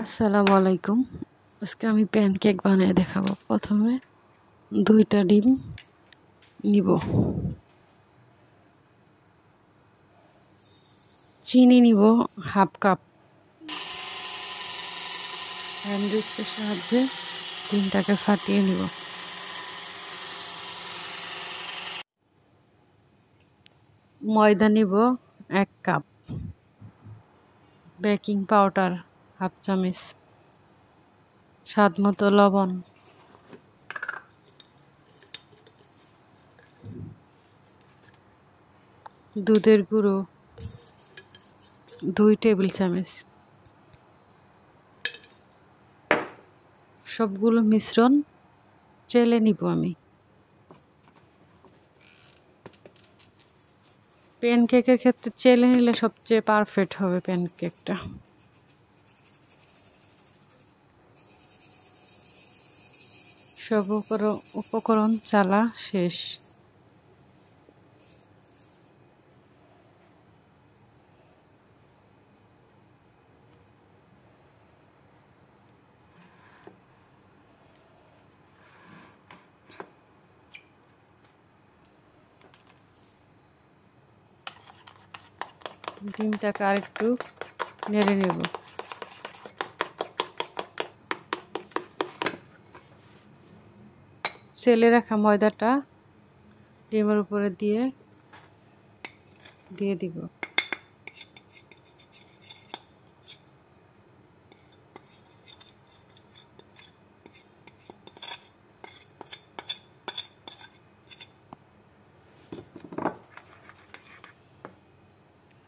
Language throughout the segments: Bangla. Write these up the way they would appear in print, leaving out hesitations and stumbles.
আসসালামু আলাইকুম। আজকে আমি প্যানকেক বানিয়ে দেখাবো। প্রথমে 2টা ডিম নিব, চিনি নিব হাফ কাপ। হ্যান্ড উইক্সের সাহায্যে ডিমটাকে ফাটিয়ে নিব। ময়দা নিব 1 কাপ, বেকিং পাউডার হাফ চামচ, স্বাদ মতো লবণ, দুধের গুঁড়ো 2 টেবিল চামচ। সবগুলো মিশ্রণ চেলে নিব আমি। প্যানকেকের ক্ষেত্রে চেলে নিলে সবচেয়ে পারফেক্ট হবে প্যানকেকটা। সব উপকরণ চালা শেষ। ডিমটাকে আরেকটু নেড়ে নেব। চেলে রাখা ময়দাটা ডিমের উপরে দিয়ে দিব।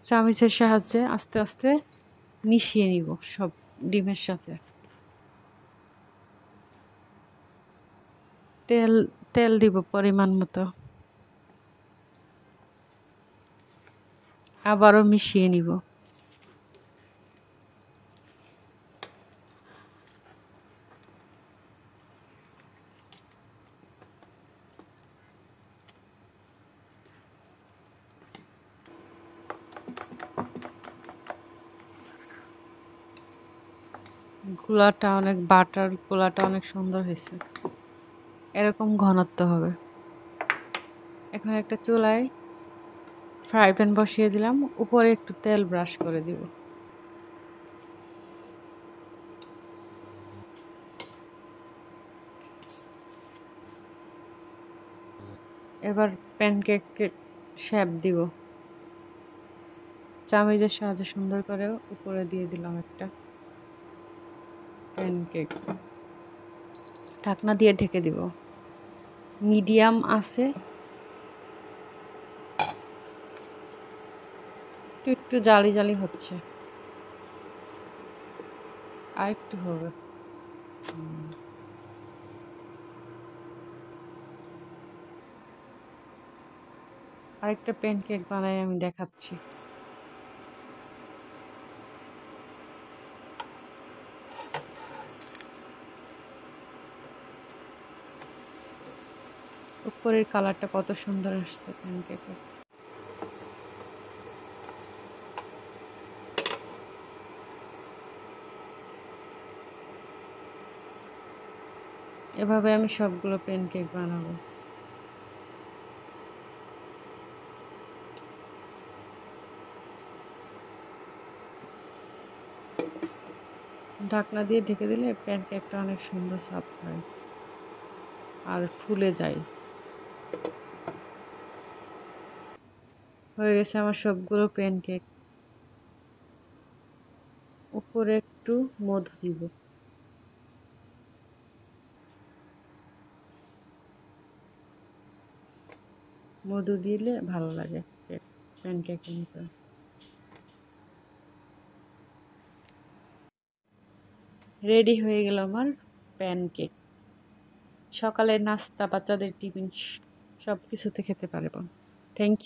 চামচের সাহায্যে আস্তে আস্তে মিশিয়ে নিব সব ডিমের সাথে। তেল দিব পরিমাণ মতো। আবারও মিশিয়ে নিব। বাটার গোলাটা অনেক সুন্দর হয়েছে। এরকম ঘনত্ব হবে। এখন একটা চুলায় ফ্রাই প্যান বসিয়ে দিলাম, উপরে একটু তেল ব্রাশ করে দিব। এবার প্যানকেক শেপ দিব। চামচের সাহায্যে সুন্দর করে উপরে দিয়ে দিলাম একটা প্যানকেক। ঢাকনা দিয়ে ঢেকে দিব। মিডিয়াম আছে, একটু জালি জালি হচ্ছে, আর একটু হবে। আরেকটা প্যানকেক বানাই আমি দেখাচ্ছি। উপরের কালারটা কত সুন্দর আসছে প্যানকেকের। এভাবে আমি সবগুলো প্যানকেক বানাবো। ঢাকনা দিয়ে ঢেকে দিলে প্যানকেকটা অনেক সুন্দর সফট হয় আর ফুলে যায়। হয়ে গেছে আমার সবগুলো প্যানকেক। উপরে একটু মধু দিব। মধু দিলে ভালো লাগে প্যানকেকের মতো। রেডি হয়ে গেল আমার প্যানকেক। সকালের নাস্তা, বাচ্চাদের টিফিন সব কিছুতে খেতে পারবো। Thank you.